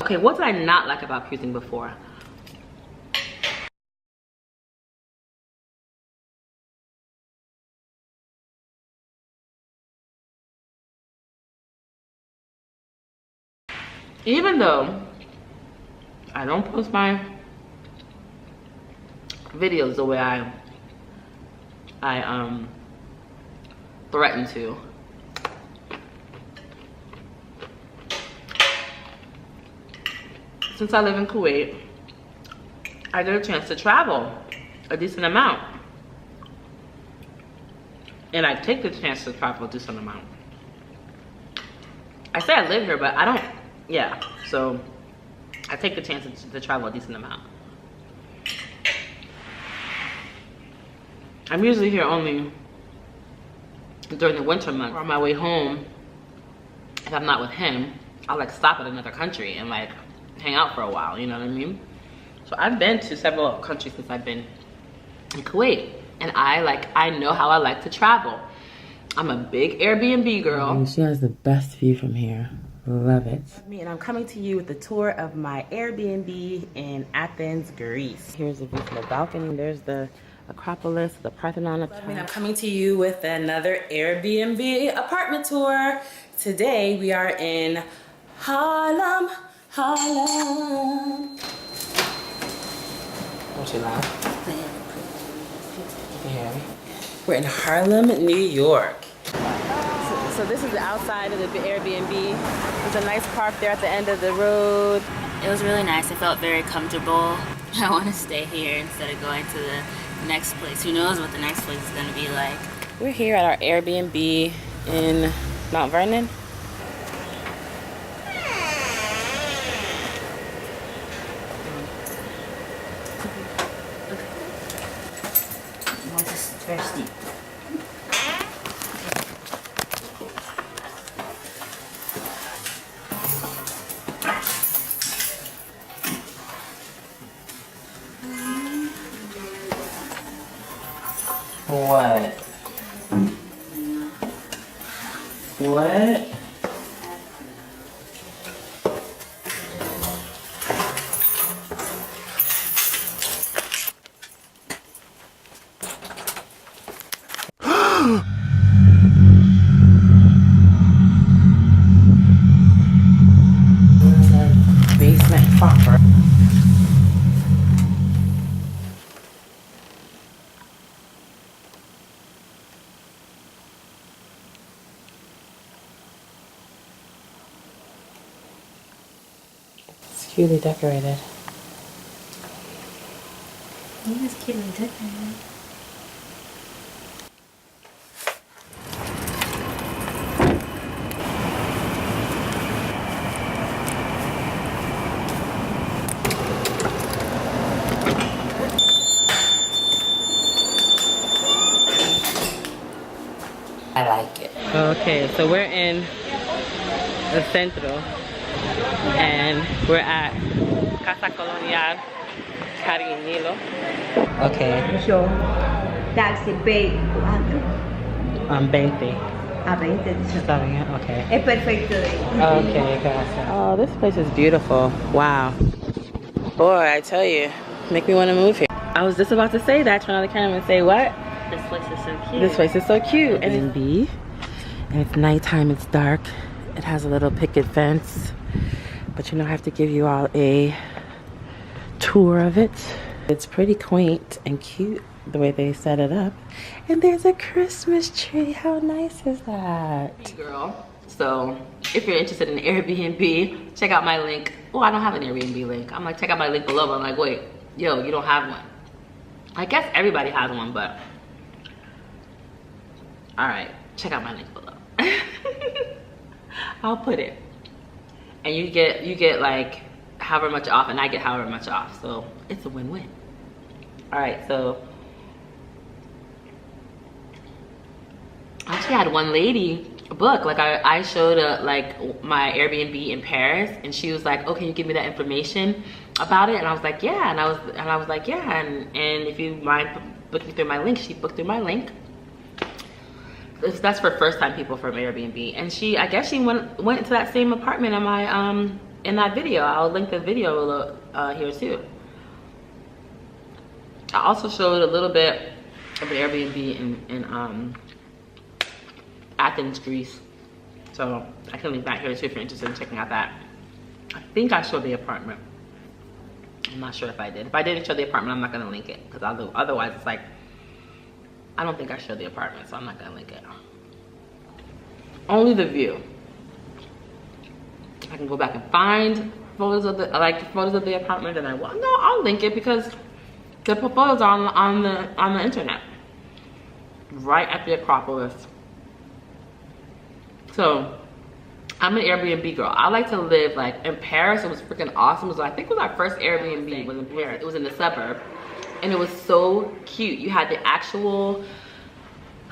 Okay, what did I not like about cruising before? Even though I don't post my videos the way I threaten to. Since I live in Kuwait, I get a chance to travel a decent amount. And I take the chance to travel a decent amount. I say I live here, but I don't, yeah. So I take the chance to travel a decent amount. I'm usually here only during the winter months. On my way home, if I'm not with him, I'll like stop at another country and like hang out for a while, you know what I mean? So I've been to several countries since I've been in Kuwait, and I know how I like to travel. I'm a big Airbnb girl. And she has the best view from here. Love it. And I'm coming to you with the tour of my Airbnb in Athens, Greece. Here's the view from the balcony. There's the Acropolis, the Parthenon. I'm coming to you with another Airbnb apartment tour. Today we are in Harlem. Harlem. Don't you laugh? You can hear me. We're in Harlem, New York. So this is the outside of the Airbnb. There's a nice park there at the end of the road. It was really nice. I felt very comfortable. I want to stay here instead of going to the next place. Who knows what the next place is going to be like. We're here at our Airbnb in Mount Vernon. Very steep. What? What? Basement proper. It's cutely decorated. It is cutely decorated. I like it. Okay, so we're in the Centro and we're at Casa Colonial Cariñilo. Okay. Yo, taxi pay 20. a 20. Está bien, okay. Es perfecto. Okay, gracias. Oh, this place is beautiful. Wow. Boy, I tell you, make me want to move here. I was just about to say that, turn on the camera and say what? This place is so cute. This place is so cute. And it's nighttime, it's dark. It has a little picket fence. But you know, I have to give you all a tour of it. It's pretty quaint and cute the way they set it up. And there's a Christmas tree. How nice is that? Hey girl, so if you're interested in Airbnb, check out my link. Oh, I don't have an Airbnb link. I'm like, check out my link below. But I'm like, wait, yo, you don't have one. I guess everybody has one, but all right, check out my link below. I'll put it. And you get like however much off, and I get however much off. So it's a win-win. All right, so I actually had one lady book. Like I showed like my Airbnb in Paris, and she was like, "Oh, can you give me that information about it?" And I was like, "Yeah." And I was like, "Yeah." And if you mind booking through my link, she booked through my link. That's for first-time people from Airbnb, and I guess she went into that same apartment in that video. I'll link the video here too. I also showed a little bit of an Airbnb in Athens, Greece. So I can link that here too if you're interested in checking out that. I think I showed the apartment. I'm not sure if I did. If I didn't show the apartment, I'm not gonna link it because otherwise it's like, I don't think I showed the apartment, so I'm not gonna link it. Only the view. If I can go back and find photos of the apartment, then I will. No, I'll link it because the photos are on the internet, right at the Acropolis. So I'm an Airbnb girl. I like to live like in Paris. It was freaking awesome. I think it was our first Airbnb was in Paris. It was in the suburb, and it was so cute. You had the actual,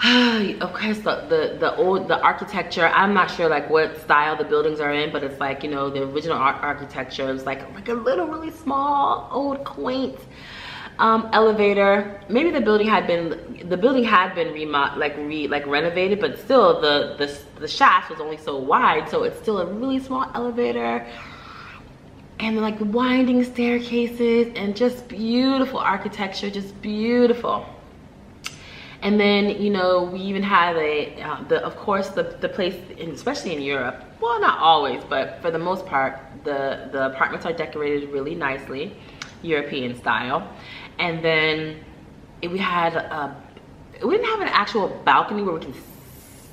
of course, the architecture. I'm not sure like what style the buildings are in, but it's like, you know, the original architecture. It was like a little really small, old, quaint elevator. Maybe the building had been renovated, but still the shaft was only so wide, so it's still a really small elevator, and like winding staircases and just beautiful architecture, just beautiful. And then, you know, we even had of course the place, especially in Europe, well, not always, but for the most part, the apartments are decorated really nicely, European style. And then we didn't have an actual balcony where we can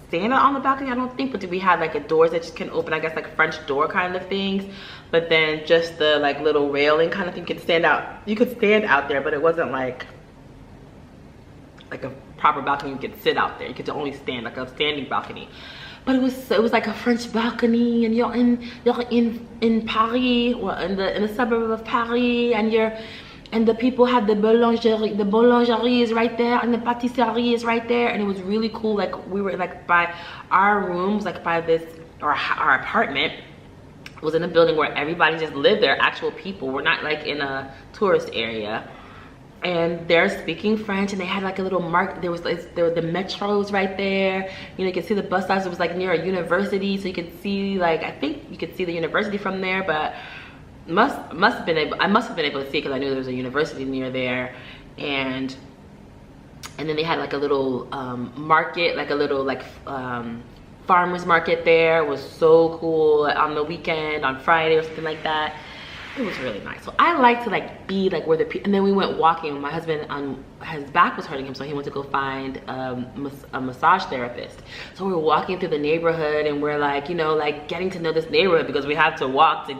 stand on the balcony, I don't think, but we had like doors that you can open, I guess like French door kind of things. But then just the like little railing kind of thing, you could stand out there, but it wasn't like a proper balcony you could sit out there. You could only stand, like a standing balcony. But it was like a French balcony, and you're in Paris, or in the suburb of Paris, and the people had the boulangerie is right there, and the patisserie is right there, and it was really cool. Like we were like by our rooms, like by our apartment was in a building where everybody just lived there, actual people. We're not like in a tourist area. And they're speaking French, and they had like a little there were the metros right there. You know, you could see the bus stops. It was like near a university, so you could see, like, I think you could see the university from there, but I must have been able to see it because I knew there was a university near there. And then they had like a little market, like a little like farmers market there. It was so cool on the weekend, on Friday or something like that. It was really nice. So I like to like be like where the people, and then we went walking. My husband, his back was hurting him, so he went to go find a massage therapist. So we were walking through the neighborhood, and we're like, you know, like getting to know this neighborhood because we had to walk to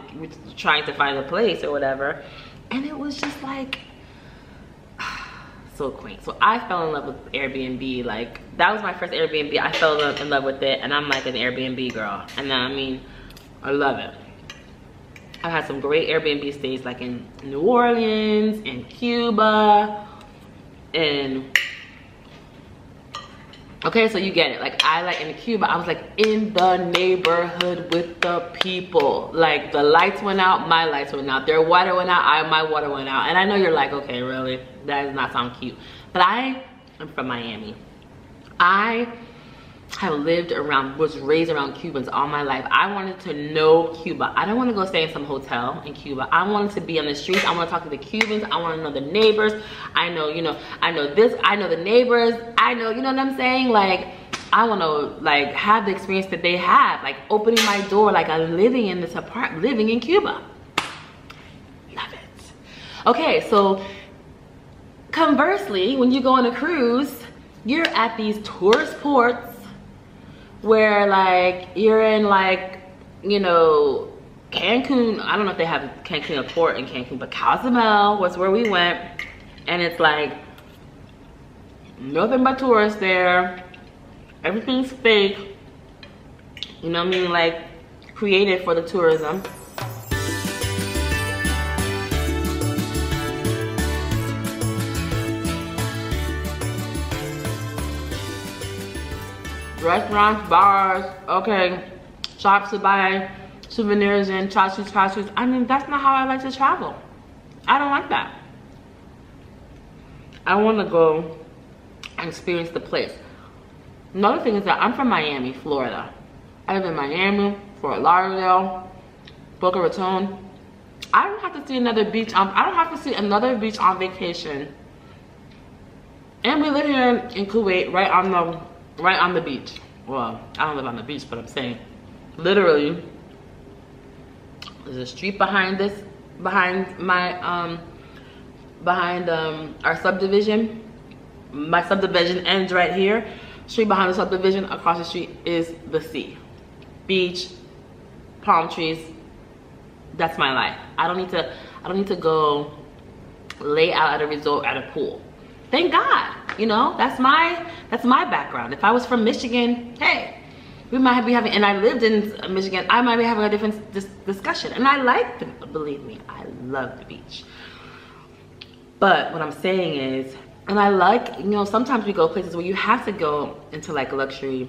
trying to find a place or whatever. And it was just like so quaint. So I fell in love with Airbnb. Like that was my first Airbnb. I fell in love with it, and I'm like an Airbnb girl. And I mean, I love it. I've had some great Airbnb stays, like in New Orleans, in Cuba, and okay, so you get it. Like I like in Cuba, I was like in the neighborhood with the people. Like the lights went out, my lights went out. Their water went out, my water went out. And I know you're like, okay, really? That does not sound cute. But I am from Miami. I have was raised around Cubans all my life. I wanted to know Cuba. I don't want to go stay in some hotel in Cuba. I wanted to be on the streets. I want to talk to the Cubans. I want to know the neighbors. I know, you know, I know this. I know the neighbors. I know, you know what I'm saying? Like, I want to like have the experience that they have. Like opening my door, like I'm living in this apartment, living in Cuba. Love it. Okay, so conversely, when you go on a cruise, you're at these tourist ports where like you're in like, you know, Cancun. I don't know if they have Cancun, a port in Cancun, but Cozumel was where we went, and it's like nothing but tourists there. Everything's fake, you know what I mean, like created for the tourism. Restaurants, bars, okay, shops to buy souvenirs and chachus. I mean, that's not how I like to travel. I don't like that. I want to go and experience the place. Another thing is that I'm from Miami, Florida. I live in Miami, Fort Lauderdale, Boca Raton. I don't have to see another beach. I don't have to see another beach on vacation. And we live here in Kuwait, right on the beach. Well, I don't live on the beach, but I'm saying, literally, there's a street behind our subdivision. My subdivision ends right here. Street behind the subdivision, across the street is the sea, beach, palm trees. That's my life. I don't need to go lay out at a resort at a pool. Thank God, you know, that's my background. If I was from Michigan, hey, we might be having, and I lived in Michigan, I might be having a different discussion. And I like the, believe me, I love the beach. But what I'm saying is, and I like, you know, sometimes we go places where you have to go into like luxury,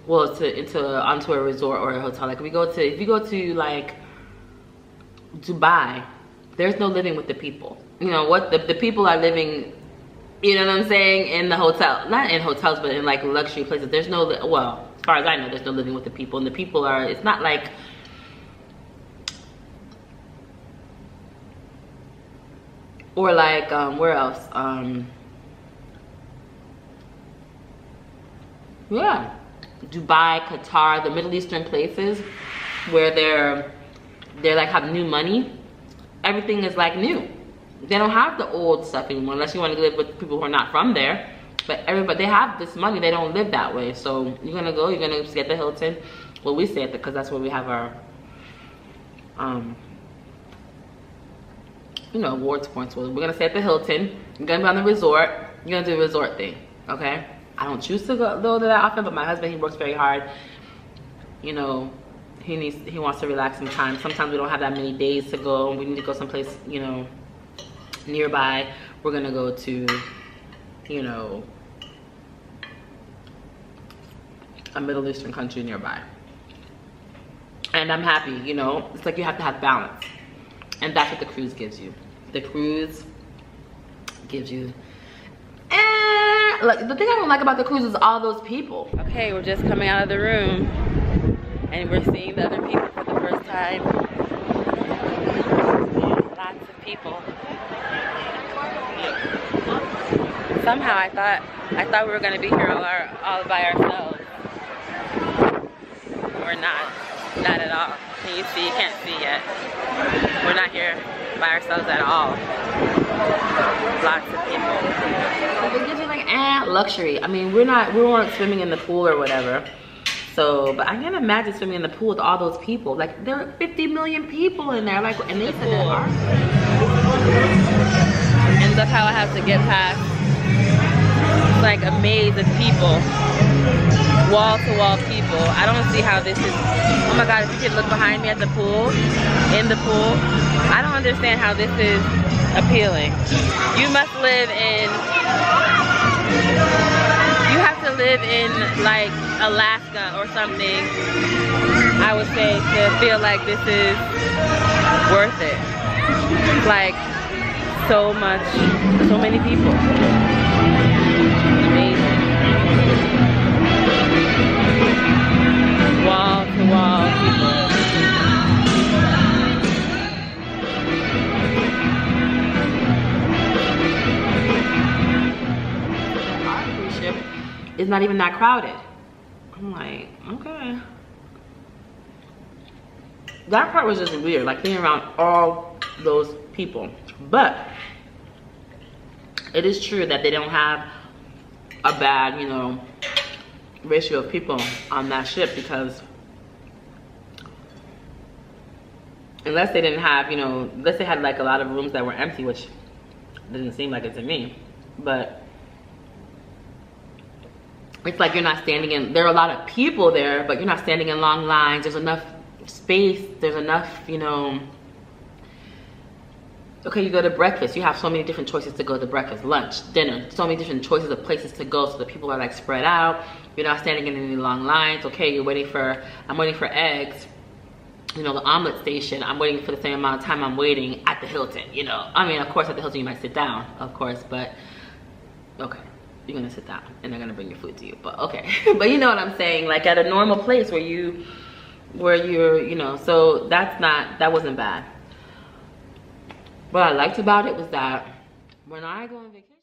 well, onto a resort or a hotel. Like if you go to like Dubai, there's no living with the people. You know what, the people are living, you know what I'm saying, in the hotel, not in hotels, but in like luxury places. There's no, well, as far as I know, there's no living with the people, and the people are, it's not like, or like where else, yeah, Dubai, Qatar, the Middle Eastern places where they're like have new money. Everything is like new. They don't have the old stuff anymore, unless you want to live with people who are not from there. But everybody, they have this money, they don't live that way. So you're gonna go, you're gonna stay at the Hilton. Well, we stay at the, because that's where we have our you know, awards points. Well, we're gonna stay at the Hilton. You're gonna be on the resort. You're gonna do the resort thing, okay? I don't choose to go that often, but my husband, he works very hard. You know, he wants to relax sometimes. Sometimes we don't have that many days to go. We need to go someplace, you know, nearby. We're gonna go to, you know, a Middle Eastern country nearby. And I'm happy, you know. It's like you have to have balance. And that's what the cruise gives you. The cruise gives you, look, the thing I don't like about the cruise is all those people. Okay, we're just coming out of the room and we're seeing the other people for the first time. Lots of people. Somehow I thought we were gonna be here all by ourselves. We're not at all. Can you see? You can't see yet. We're not here by ourselves at all. Lots of people. It gives you like luxury. I mean, we weren't swimming in the pool or whatever. So, but I can't imagine swimming in the pool with all those people. Like there are 50 million people in there. Like, and they said there are. And look how I have to get past like a maze of people. Wall-to-wall people. I don't see how this is. Oh my God, if you could look behind me at the pool, in the pool, I don't understand how this is appealing. You must live in, you have to live in like Alaska or something, I would say, to feel like this is worth it. Like so many people. Amazing. Wall-to-wall people. Our cruise ship is not even that crowded. I'm like, okay. That part was just weird, like being around all those people. But it is true that they don't have a bad, you know, ratio of people on that ship, because unless they didn't have, you know, unless they had like a lot of rooms that were empty, which didn't seem like it to me, but it's like you're not standing in, there are a lot of people there, but you're not standing in long lines. There's enough space, there's enough, you know. Okay, you go to breakfast, you have so many different choices to go to breakfast, lunch, dinner, so many different choices of places to go, so the people are like spread out. You're not standing in any long lines. Okay, I'm waiting for eggs, you know, the omelet station. I'm waiting for the same amount of time I'm waiting at the Hilton, you know. I mean, of course, at the Hilton you might sit down, of course, but okay, you're gonna sit down and they're gonna bring your food to you, but okay. But you know what I'm saying, like at a normal place where you where you're, you know, so that wasn't bad. What I liked about it was that when I go on vacation,